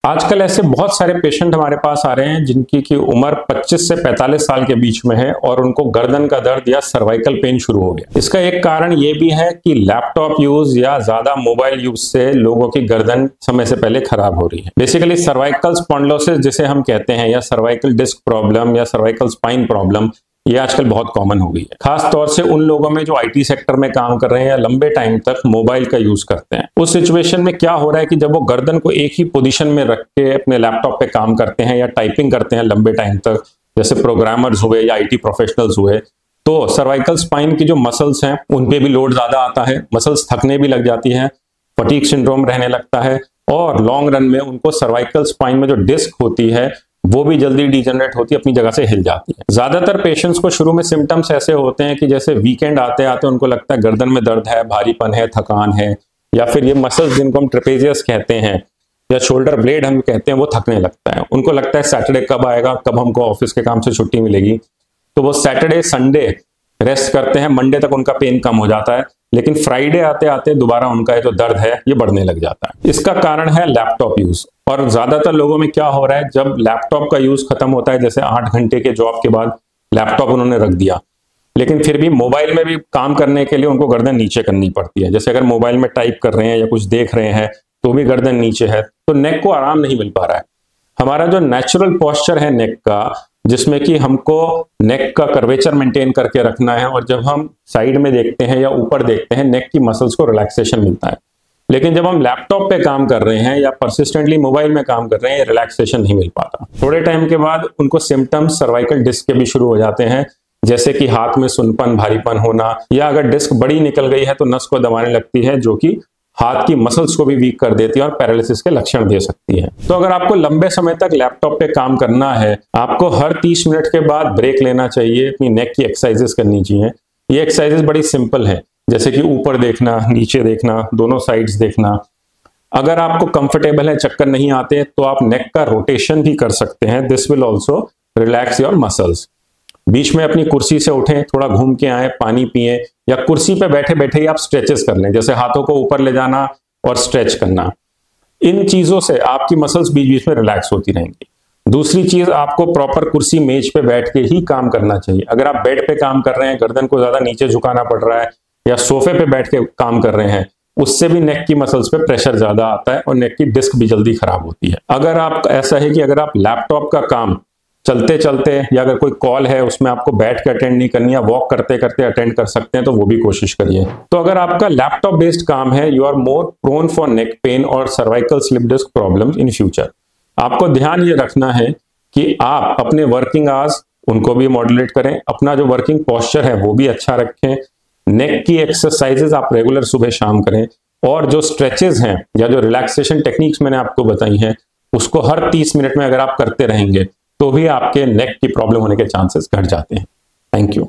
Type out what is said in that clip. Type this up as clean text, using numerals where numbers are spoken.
आजकल ऐसे बहुत सारे पेशेंट हमारे पास आ रहे हैं जिनकी की उम्र 25 से 45 साल के बीच में है और उनको गर्दन का दर्द या सर्वाइकल पेन शुरू हो गया। इसका एक कारण ये भी है कि लैपटॉप यूज या ज्यादा मोबाइल यूज से लोगों की गर्दन समय से पहले खराब हो रही है। बेसिकली सर्वाइकल स्पॉन्डिलोसिस जिसे हम कहते हैं या सर्वाइकल डिस्क प्रॉब्लम या सर्वाइकल स्पाइन प्रॉब्लम, ये आजकल बहुत कॉमन हो गई है। खास तौर से उन लोगों में जो आईटी सेक्टर में काम कर रहे हैं या लंबे टाइम तक मोबाइल का यूज करते हैं। उस सिचुएशन में क्या हो रहा है कि जब वो गर्दन को एक ही पोजीशन में रख के अपने लैपटॉप पे काम करते हैं या टाइपिंग करते हैं लंबे टाइम तक, जैसे प्रोग्रामर्स हुए या आईटी प्रोफेशनल्स हुए, तो सर्वाइकल स्पाइन की जो मसल्स हैं उन पे भी लोड ज्यादा आता है, मसल्स थकने भी लग जाती है, फटीग सिंड्रोम रहने लगता है और लॉन्ग रन में उनको सर्वाइकल स्पाइन में जो डिस्क होती है वो भी जल्दी डिजेनरेट होती है, अपनी जगह से हिल जाती है। ज्यादातर पेशेंट्स को शुरू में सिम्टम्स ऐसे होते हैं कि जैसे वीकेंड आते आते उनको लगता है गर्दन में दर्द है, भारीपन है, थकान है, या फिर ये मसल्स जिनको हम ट्रेपेजियस कहते हैं या शोल्डर ब्लेड हम कहते हैं वो थकने लगता है। उनको लगता है सैटरडे कब आएगा, कब हमको ऑफिस के काम से छुट्टी मिलेगी, तो वो सैटरडे संडे रेस्ट करते हैं, मंडे तक उनका पेन कम हो जाता है, लेकिन फ्राइडे आते आते दोबारा उनका ये जो दर्द है ये बढ़ने लग जाता है। इसका कारण है लैपटॉप यूज। और ज्यादातर लोगों में क्या हो रहा है, जब लैपटॉप का यूज खत्म होता है, जैसे 8 घंटे के जॉब के बाद लैपटॉप उन्होंने रख दिया, लेकिन फिर भी मोबाइल में भी काम करने के लिए उनको गर्दन नीचे करनी पड़ती है। जैसे अगर मोबाइल में टाइप कर रहे हैं या कुछ देख रहे हैं तो भी गर्दन नीचे है, तो नेक को आराम नहीं मिल पा रहा है। हमारा जो नेचुरल पोस्चर है नेक का, जिसमें कि हमको नेक का कर्वेचर मेंटेन करके रखना है, और जब हम साइड में देखते हैं या ऊपर देखते हैं नेक की मसल्स को रिलैक्सेशन मिलता है। लेकिन जब हम लैपटॉप पे काम कर रहे हैं या परसिस्टेंटली मोबाइल में काम कर रहे हैं, रिलैक्सेशन नहीं मिल पाता। थोड़े टाइम के बाद उनको सिम्टम्स सर्वाइकल डिस्क के भी शुरू हो जाते हैं, जैसे कि हाथ में सुनपन, भारीपन होना, या अगर डिस्क बड़ी निकल गई है तो नस को दबाने लगती है, जो कि हाथ की मसल्स को भी वीक कर देती है और पैरालिसिस के लक्षण दे सकती है। तो अगर आपको लंबे समय तक लैपटॉप पे काम करना है, आपको हर 30 मिनट के बाद ब्रेक लेना चाहिए, अपनी नेक की एक्सरसाइजेस करनी चाहिए। ये एक्सरसाइजेस बड़ी सिंपल है, जैसे कि ऊपर देखना, नीचे देखना, दोनों साइड्स देखना। अगर आपको कंफर्टेबल है, चक्कर नहीं आते, तो आप नेक का रोटेशन भी कर सकते हैं। This will also relax your muscles. बीच में अपनी कुर्सी से उठें, थोड़ा घूम के आए, पानी पिए, या कुर्सी पे बैठे बैठे ही आप स्ट्रेचेस कर लें, जैसे हाथों को ऊपर ले जाना और स्ट्रेच करना। इन चीजों से आपकी मसल्स बीच बीच में रिलैक्स होती रहेंगी। दूसरी चीज, आपको प्रॉपर कुर्सी मेज पे बैठ के ही काम करना चाहिए। अगर आप बेड पे काम कर रहे हैं, गर्दन को ज्यादा नीचे झुकाना पड़ रहा है, या सोफे पे बैठ के काम कर रहे हैं, उससे भी नेक की मसल्स पे प्रेशर ज्यादा आता है और नेक की डिस्क भी जल्दी खराब होती है। अगर आप ऐसा है कि अगर आप लैपटॉप का काम चलते चलते या अगर कोई कॉल है उसमें आपको बैठ के अटेंड नहीं करनी है, वॉक करते करते अटेंड कर सकते हैं, तो वो भी कोशिश करिए। तो अगर आपका लैपटॉप बेस्ड काम है, you are more prone for neck pain और cervical slip disc problems in future. आपको ध्यान ये रखना है कि आप अपने वर्किंग आवर्स उनको भी मॉड्यूलेट करें, अपना जो वर्किंग पोस्चर है वो भी अच्छा रखें, नेक की एक्सरसाइजेज आप रेगुलर सुबह शाम करें, और जो स्ट्रेचेस हैं या जो रिलैक्सेशन टेक्निक्स मैंने आपको बताई हैं उसको हर 30 मिनट में अगर आप करते रहेंगे तो भी आपके नेक की प्रॉब्लम होने के चांसेस घट जाते हैं। Thank you.